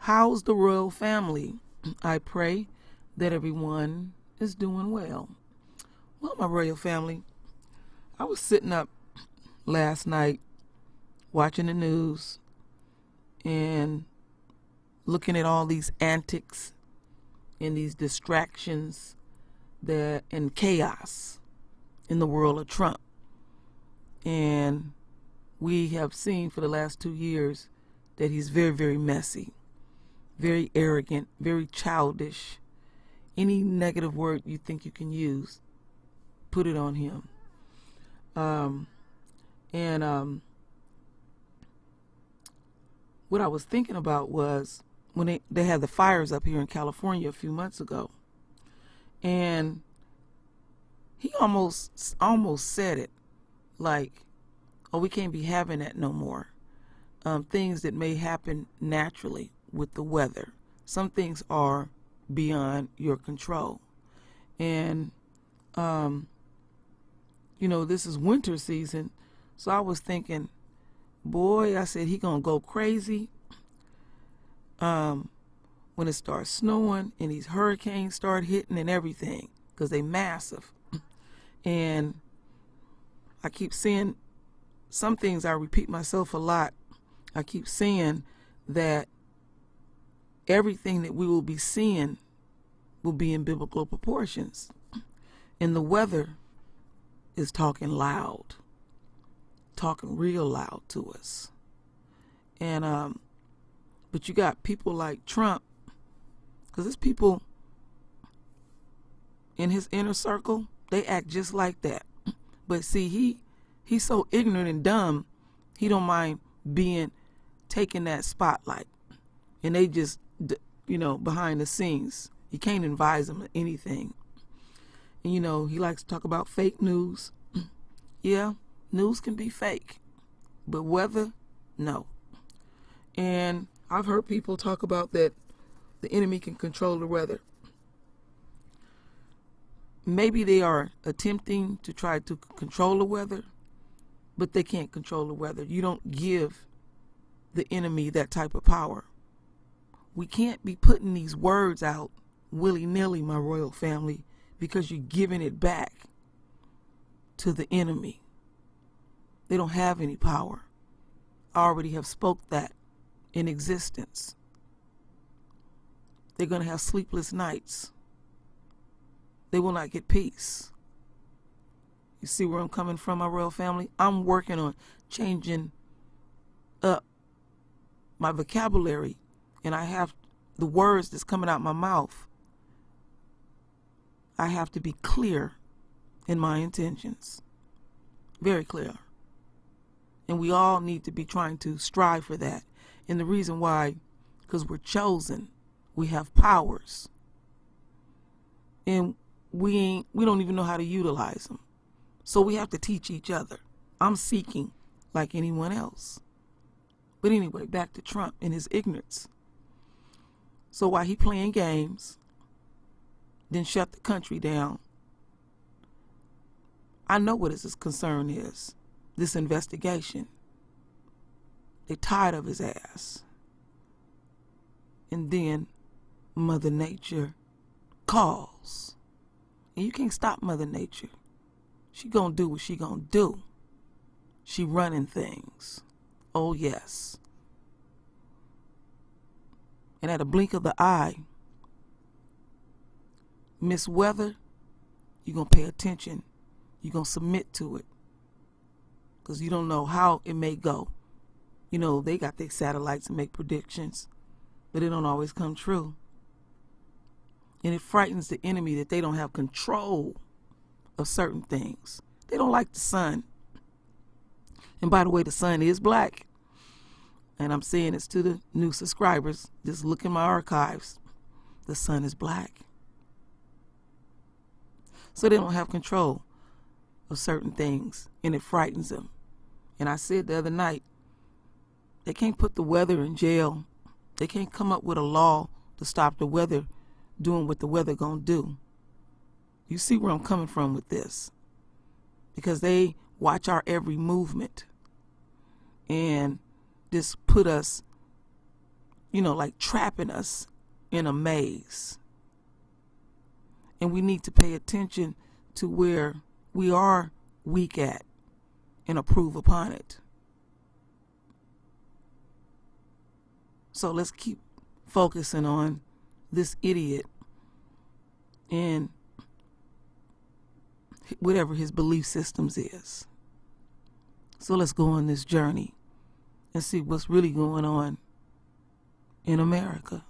How's the royal family? I pray that everyone is doing well. Well, my royal family, I was sitting up last night watching the news and looking at all these antics and these distractions and chaos in the world of Trump. And we have seen for the last 2 years that he's very, very messy, very arrogant, very childish. Any negative word you think you can use, put it on him. What I was thinking about was when they had the fires up here in California a few months ago, and he almost said it, like, oh, we can't be having that no more. Things that may happen naturally with the weather. Some things are beyond your control. And, this is winter season. So I was thinking, boy, I said, he gonna go crazy when it starts snowing and these hurricanes start hitting and everything, because they massive. And I keep seeing some things, I repeat myself a lot. I keep saying that everything that we will be seeing will be in biblical proportions. And the weather is talking loud, talking real loud to us. And but you got people like Trump, because there's people in his inner circle, they act just like that. But see, he's so ignorant and dumb, he don't mind taking that spotlight. And they just, behind the scenes, you can't advise him of anything. And he likes to talk about fake news. Yeah, news can be fake, but weather, no. And I've heard people talk about that the enemy can control the weather. Maybe they are attempting to try to control the weather, but they can't control the weather. You don't give the enemy that type of power. We can't be putting these words out willy-nilly, my royal family, because you're giving it back to the enemy. They don't have any power. I already have spoke that in existence. They're going to have sleepless nights. They will not get peace. You see where I'm coming from, my royal family? I'm working on changing up my vocabulary, and I have the words that's coming out my mouth. I have to be clear in my intentions. Very clear. And we all need to be trying to strive for that. And the reason why, because we're chosen. We have powers. And we don't even know how to utilize them. So we have to teach each other. I'm seeking like anyone else. But anyway, back to Trump and his ignorance. So while he playing games, then shut the country down, I know what his concern is. This investigation. They tired of his ass. And then Mother Nature calls. And you can't stop Mother Nature. She gonna do what she gonna do. She running things. Oh yes. And at a blink of the eye, Miss Weather, you're gonna pay attention. You're gonna submit to it. Because you don't know how it may go. They got their satellites and make predictions, but it don't always come true. And it frightens the enemy that they don't have control of certain things. They don't like the sun. And by the way, the sun is black. And I'm saying this to the new subscribers. Just look in my archives. The sun is black. So they don't have control of certain things, and it frightens them. And I said the other night, they can't put the weather in jail. They can't come up with a law to stop the weather doing what the weather gonna do. You see where I'm coming from with this? Because they watch our every movement and just put us like trapping us in a maze. And we need to pay attention to where we are weak at and improve upon it. So let's keep focusing on this idiot and whatever his belief systems is. So let's go on this journey and see what's really going on in America.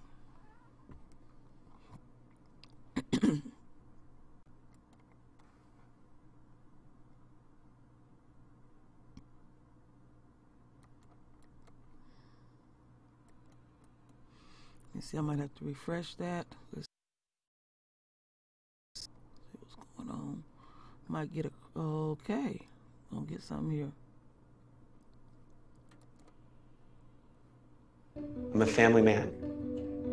You see, I might have to refresh that. Let's see what's going on. Might get a, okay. I'll get something here. I'm a family man.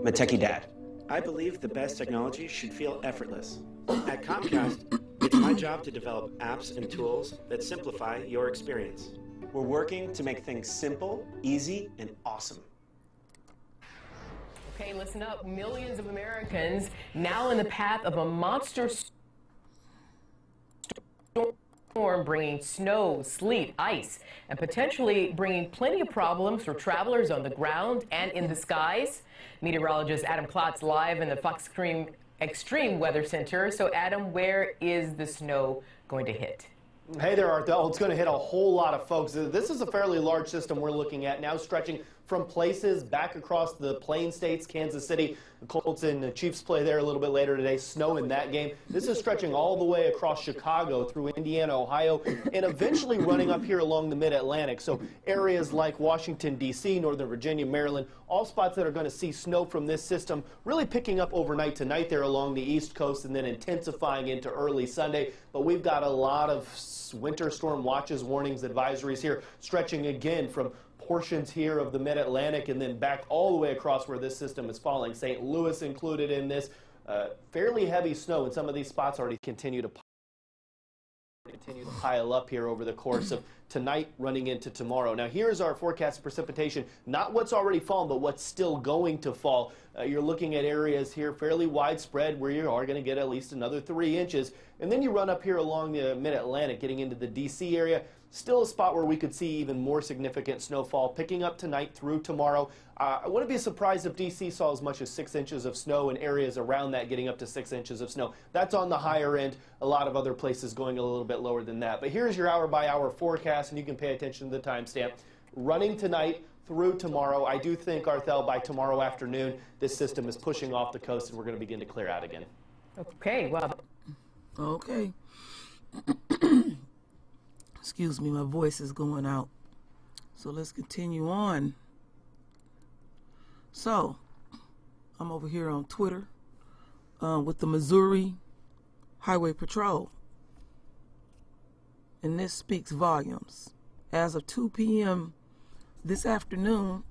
I'm a techie dad. I believe the best technology should feel effortless. At Comcast, it's my job to develop apps and tools that simplify your experience. We're working to make things simple, easy, and awesome. Okay, listen up. Millions of Americans now in the path of a monster storm bringing snow, sleet, ice, and potentially bringing plenty of problems for travelers on the ground and in the skies. Meteorologist Adam Klotz live in the Fox Extreme Weather Center. So, Adam, where is the snow going to hit? Hey there, Arthel. It's going to hit a whole lot of folks. This is a fairly large system we're looking at now, stretching from places back across the Plain States, Kansas City. The Colts and Chiefs play there a little bit later today. Snow in that game. This is stretching all the way across Chicago through Indiana, Ohio, and eventually running up here along the Mid-Atlantic. So areas like Washington, D.C., Northern Virginia, Maryland, all spots that are going to see snow from this system really picking up overnight tonight there along the East Coast and then intensifying into early Sunday. But we've got a lot of winter storm watches, warnings, advisories here, stretching again from portions here of the Mid-Atlantic and then back all the way across where this system is falling. St. Louis included in this. Fairly heavy snow in some of these spots already continue to pile up here over the course of tonight running into tomorrow. Now here's our forecast precipitation, not what's already fallen, but what's still going to fall. You're looking at areas here fairly widespread where you are going to get at least another 3 inches. And then you run up here along the Mid-Atlantic, getting into the D.C. area. Still a spot where we could see even more significant snowfall picking up tonight through tomorrow. I wouldn't be surprised if D.C. saw as much as 6 inches of snow and areas around that getting up to 6 inches of snow. That's on the higher end. A lot of other places going a little bit lower than that. But here's your hour-by-hour forecast, and you can pay attention to the timestamp. Running tonight through tomorrow. I do think, Arthel, by tomorrow afternoon, this system is pushing off the coast, and we're going to begin to clear out again. Okay, well. Okay. Excuse me, my voice is going out. So let's continue on. So, I'm over here on Twitter with the Missouri Highway Patrol. And this speaks volumes. As of 2 p.m. this afternoon,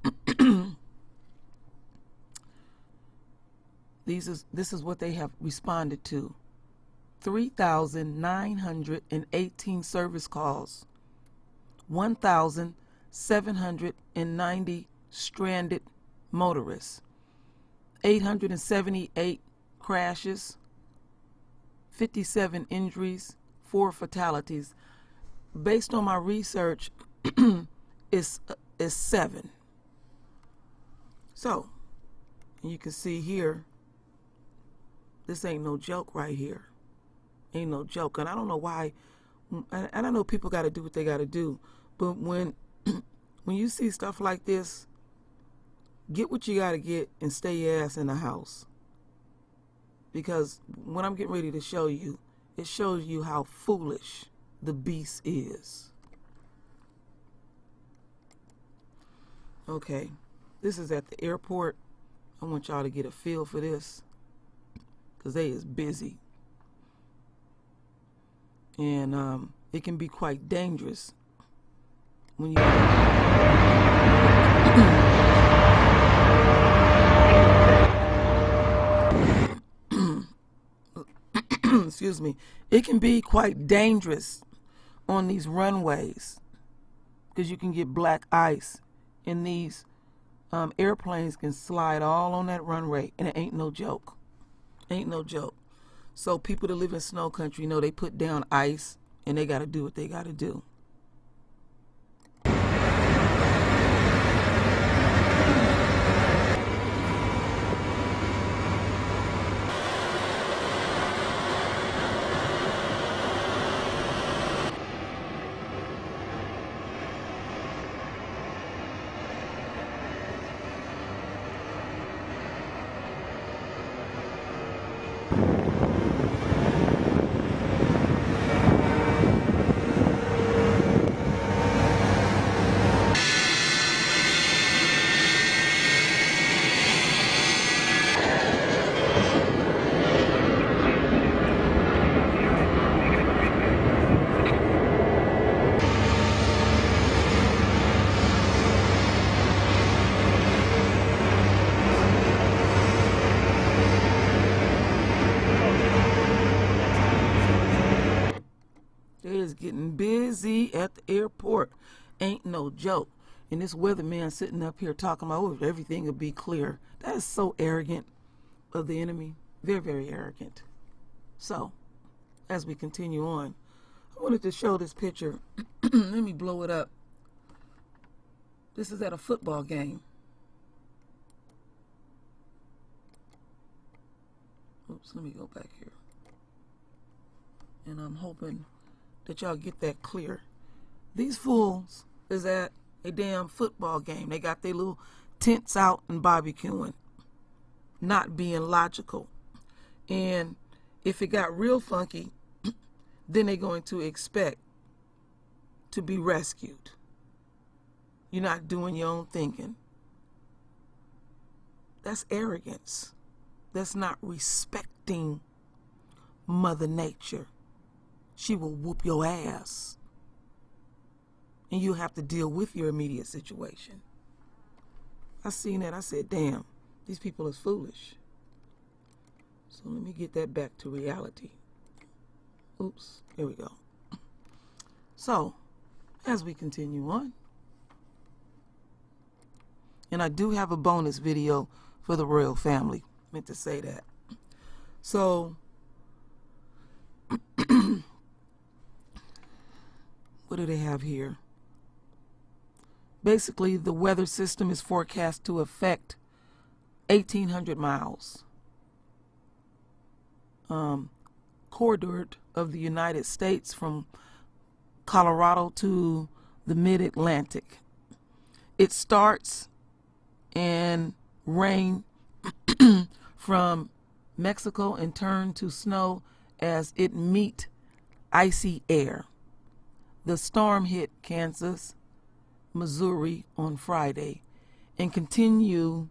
this is what they have responded to. 3,918 service calls, 1,790 stranded motorists, 878 crashes, 57 injuries, 4 fatalities. Based on my research, it's 7. So, you can see here, this ain't no joke right here. Ain't no joke. And I don't know why, and I know people got to do what they got to do, but when you see stuff like this, get what you got to get and stay your ass in the house. Because what I'm getting ready to show you, it shows you how foolish the beast is. Okay, this is at the airport. I want y'all to get a feel for this, because they is busy. And it can be quite dangerous when you excuse me, it can be quite dangerous on these runways because you can get black ice in these airplanes can slide all on that runway, and it ain't no joke. Ain't no joke. So people that live in snow country know they put down ice, and they got to do what they got to do. It's getting busy at the airport. Ain't no joke. And this weatherman sitting up here talking about, oh, everything will be clear. That is so arrogant of the enemy. Very, very arrogant. So, as we continue on, I wanted to show this picture. Let me blow it up. This is at a football game. Oops, let me go back here. And I'm hoping that y'all get that clear. These fools is at a damn football game. They got their little tents out and barbecuing, not being logical. And if it got real funky, then they're going to expect to be rescued. You're not doing your own thinking. That's arrogance. That's not respecting Mother Nature. She will whoop your ass. And you have to deal with your immediate situation. I seen that. I said, damn, these people is foolish. So let me get that back to reality. Oops, here we go. So, as we continue on, and I do have a bonus video for the royal family. Meant to say that. So, what do they have here? Basically, the weather system is forecast to affect 1,800 miles. Corridor of the United States from Colorado to the mid-Atlantic. It starts in rain from Mexico and turn to snow as it meet icy air. The storm hit Kansas, Missouri on Friday and continue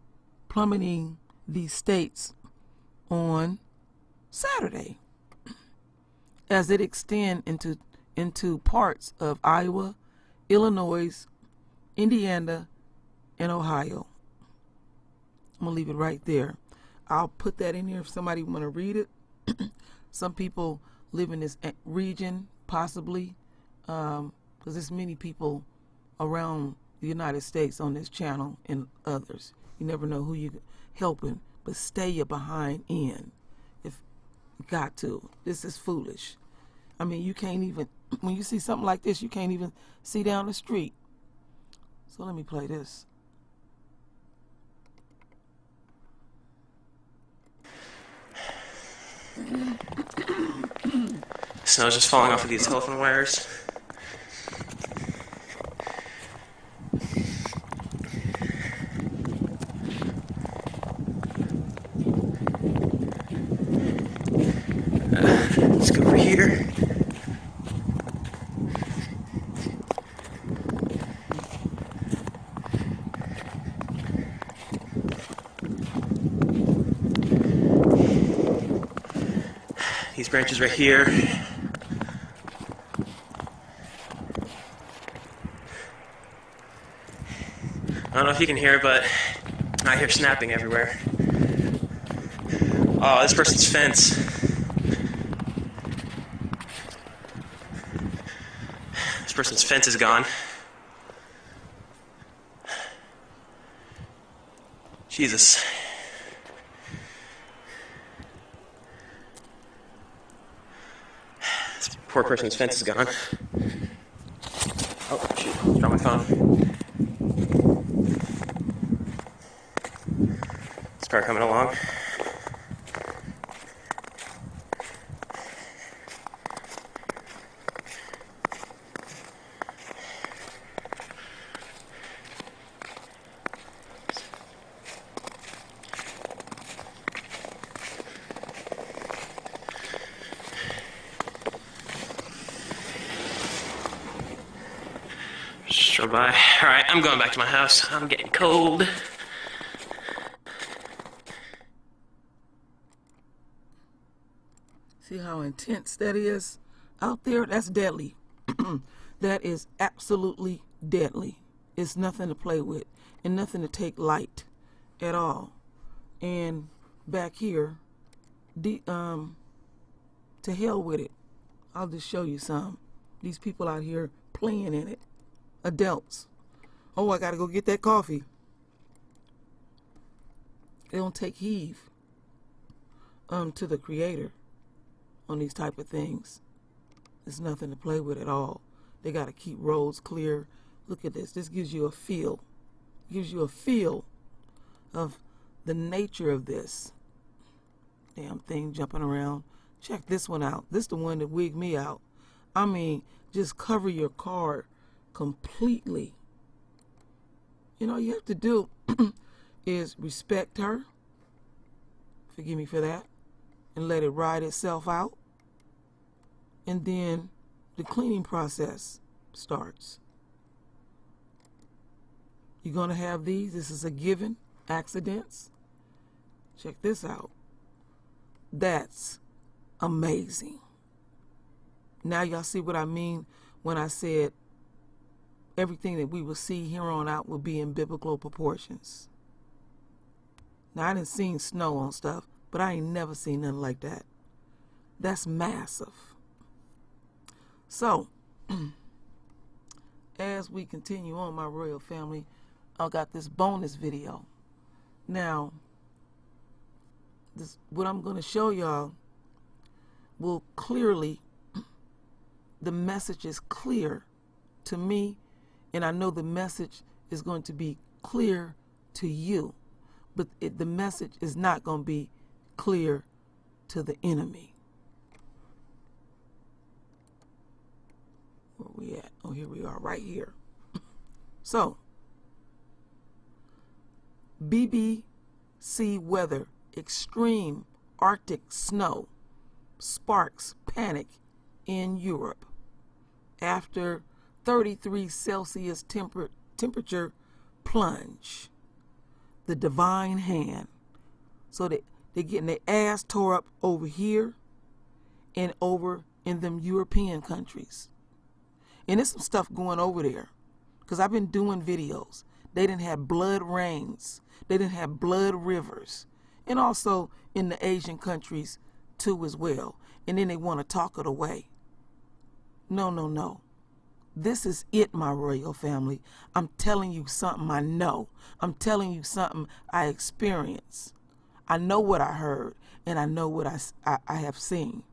plummeting these states on Saturday as it extend into parts of Iowa, Illinois, Indiana, and Ohio. I'm gonna leave it right there. I'll put that in here if somebody want to read it. Some people live in this region, possibly, because there's many people around the United States on this channel and others. You never know who you're helping, but stay your behind in if you got to. This is foolish. I mean, you can't even, when you see something like this, you can't even see down the street. So let me play this. Snow's just falling off of these telephone wires. Let's go over here. These branches right here. I don't know if you can hear, but I hear snapping everywhere. Oh, this person's fence. This person's fence is gone. Jesus. This poor person's fence is gone. Oh, shoot. Dropped my phone. This car coming along. Stroll by. Alright, I'm going back to my house. I'm getting cold. See how intense that is out there? That's deadly. That is absolutely deadly. It's nothing to play with and nothing to take light at all. And back here, to hell with it. I'll just show you some. These people out here playing in it. Adults. Oh, I gotta go get that coffee. They don't take heed to the Creator on these type of things. There's nothing to play with at all. They gotta keep roads clear. Look at this. This gives you a feel. Gives you a feel of the nature of this. Damn thing jumping around. Check this one out. This is the one that wigged me out. I mean, just cover your car completely. You know, all you have to do is respect her. Forgive me for that. And let it ride itself out. And then the cleaning process starts. You're going to have these. This is a given. Accidents. Check this out. That's amazing. Now y'all see what I mean when I said everything that we will see here on out will be in biblical proportions. Now, I done seen snow on stuff, but I ain't never seen nothing like that. That's massive. So, as we continue on, my royal family, I got this bonus video. Now, what I'm going to show y'all will clearly, the message is clear to me, and I know the message is going to be clear to you, but the message is not going to be clear to the enemy. Where we at? Oh, here we are, right here. So, BBC weather, extreme Arctic snow, sparks panic in Europe after 33 Celsius temperature plunge. The divine hand. So they're getting their ass tore up over here and over in them European countries. And there's some stuff going over there. Because I've been doing videos. They didn't have blood rains. They didn't have blood rivers. And also in the Asian countries too as well. And then they want to talk it away. No, no, no. This is it, my royal family. I'm telling you something I know. I'm telling you something I experienced. I know what I heard, and I know what I have seen.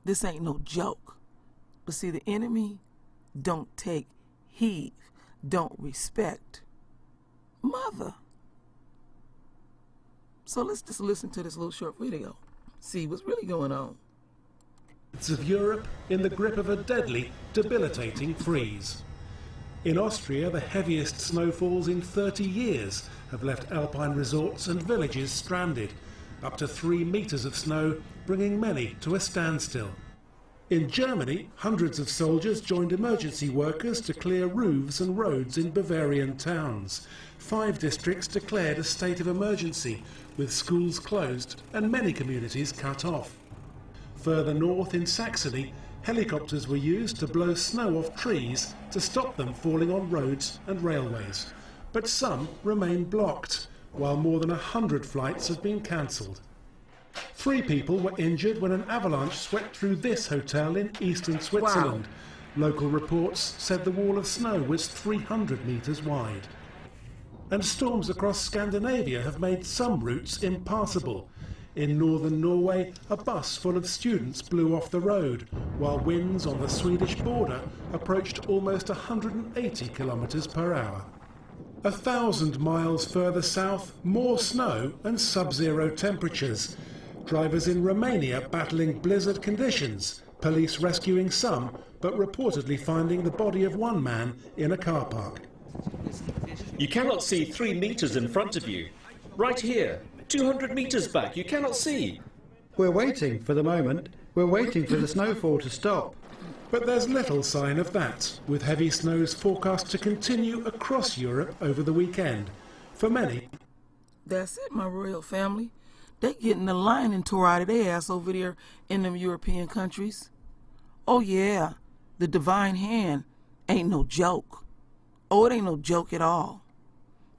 This ain't no joke. But see, the enemy don't take heed, don't respect mother. So let's just listen to this little short video. See what's really going on. Of Europe in the grip of a deadly, debilitating freeze. In Austria, the heaviest snowfalls in 30 years have left alpine resorts and villages stranded, up to 3 meters of snow, bringing many to a standstill. In Germany, hundreds of soldiers joined emergency workers to clear roofs and roads in Bavarian towns. 5 districts declared a state of emergency, with schools closed and many communities cut off. Further north in Saxony, helicopters were used to blow snow off trees to stop them falling on roads and railways. But some remain blocked, while more than 100 flights have been cancelled. 3 people were injured when an avalanche swept through this hotel in eastern Switzerland. Wow. Local reports said the wall of snow was 300 meters wide. and storms across Scandinavia have made some routes impassable. In northern Norway, a bus full of students blew off the road, while winds on the Swedish border approached almost 180 kilometers per hour. 1,000 miles further south, more snow and sub-zero temperatures. Drivers in Romania battling blizzard conditions, police rescuing some, but reportedly finding the body of one man in a car park. You cannot see 3 meters in front of you. Right here, 200 meters back, you cannot see. We're waiting for the moment. We're waiting for the snowfall to stop. But there's little sign of that, with heavy snows forecast to continue across Europe over the weekend. For many... That's it, my royal family. They getting the lining tore out of their ass over there in them European countries. Oh yeah, the divine hand ain't no joke. Oh, it ain't no joke at all.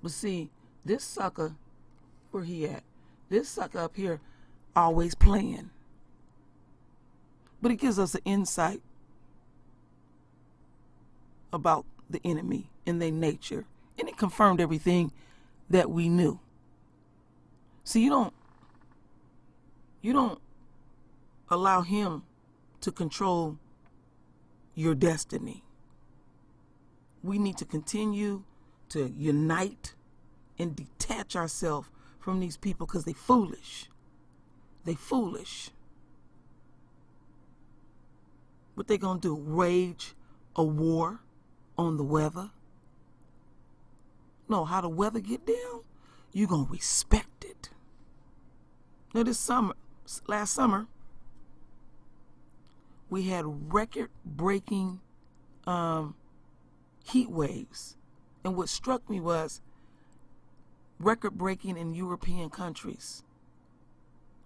But see, this sucker, where he at? This sucker up here always playing. But it gives us an insight about the enemy and their nature. And it confirmed everything that we knew. See, you don't allow him to control your destiny. We need to continue to unite and detach ourselves from these people because they foolish. They foolish. What they gonna do? Rage a war on the weather? No, how the weather get down, you gonna respect it. Now last summer, we had record-breaking heat waves. And what struck me was record-breaking in European countries.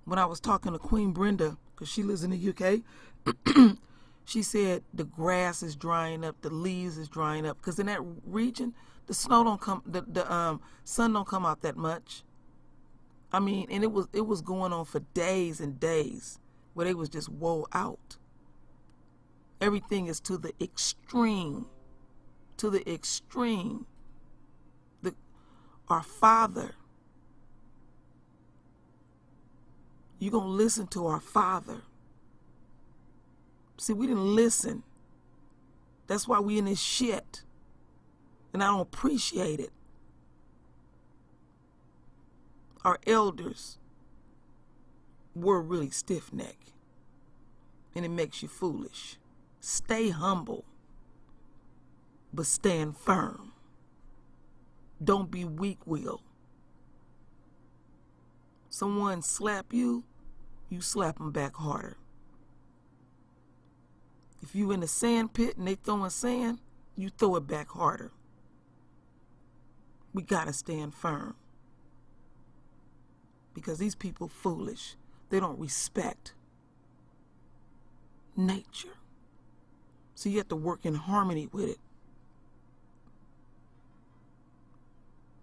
When I was talking to Queen Brenda, because she lives in the UK, she said the grass is drying up, the leaves is drying up, because in that region, the snow don't come, the sun don't come out that much. I mean, and it was going on for days and days, where they was just woe out. Everything is to the extreme. To the extreme. Our Father. You're going to listen to our Father. See, we didn't listen. That's why we in this shit. And I don't appreciate it. Our elders were really stiff-necked. And it makes you foolish. Stay humble, but stand firm. Don't be weak-willed. Someone slap you, you slap them back harder. If you in a sand pit and they throwing sand, you throw it back harder. We gotta stand firm. Because these people foolish. They don't respect nature. So you have to work in harmony with it.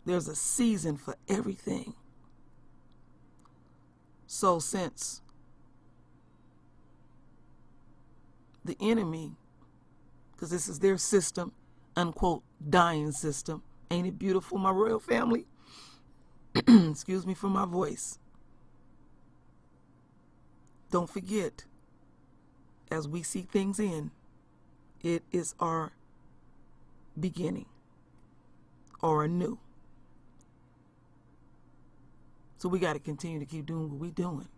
There's a season for everything. So since the enemy, because this is their system, unquote, dying system, ain't it beautiful, my royal family? Excuse me for my voice. Don't forget, as we see things in, it is our beginning or anew. So we got to continue to keep doing what we're doing.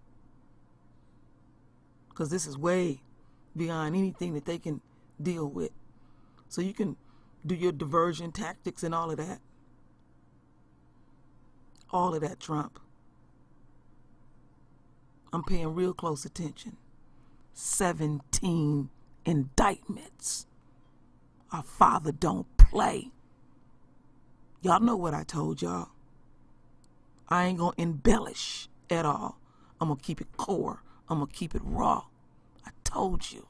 Because this is way beyond anything that they can deal with. So you can do your diversion tactics and all of that. All of that, Trump. I'm paying real close attention. 17 indictments. Our Father don't play. Y'all know what I told y'all. I ain't gonna embellish at all. I'm gonna keep it core. I'm gonna keep it raw. I told you.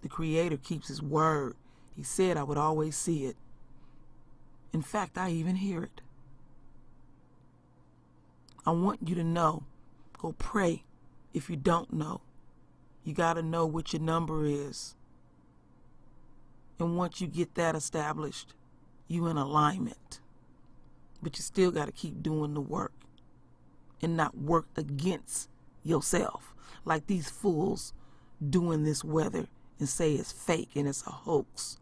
The Creator keeps his word. He said I would always see it. In fact, I even hear it. I want you to know. Go pray if you don't know. You gotta know what your number is. And once you get that established, you in alignment. But you still got to keep doing the work and not work against yourself. Like these fools doing this weather and say it's fake and it's a hoax.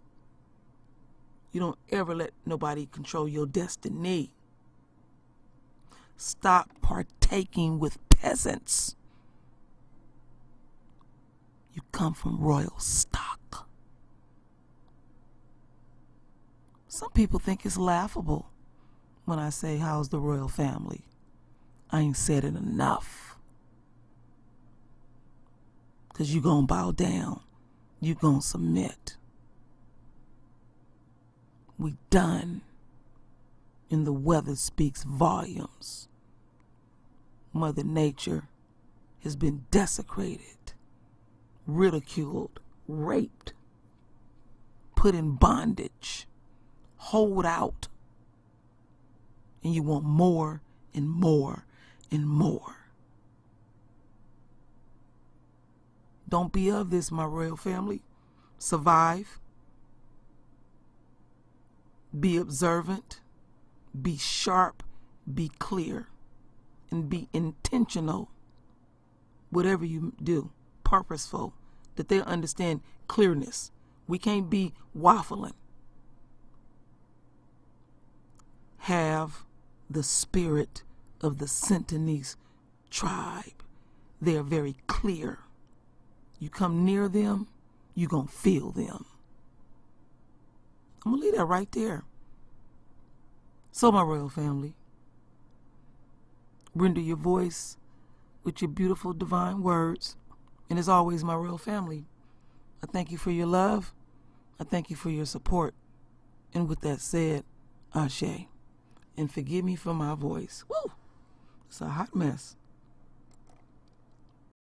You don't ever let nobody control your destiny. Stop partaking with peasants. You come from royal stock. Some people think it's laughable when I say, how's the royal family? I ain't said it enough. Because you gonna bow down. You gonna submit. We done. And the weather speaks volumes. Mother Nature has been desecrated, ridiculed, raped, put in bondage, hold out. And you want more and more and more. Don't be of this, my royal family. Survive. Be observant. Be sharp. Be clear. And be intentional. Whatever you do, purposeful. That they'll understand clearness. We can't be waffling. Have the spirit of the Sentinese tribe. They are very clear. You come near them, you're going to feel them. I'm going to leave that right there. So, my royal family, render your voice with your beautiful divine words. And as always, my royal family, I thank you for your love. I thank you for your support. And with that said, Ashe. And forgive me for my voice. Woo! It's a hot mess.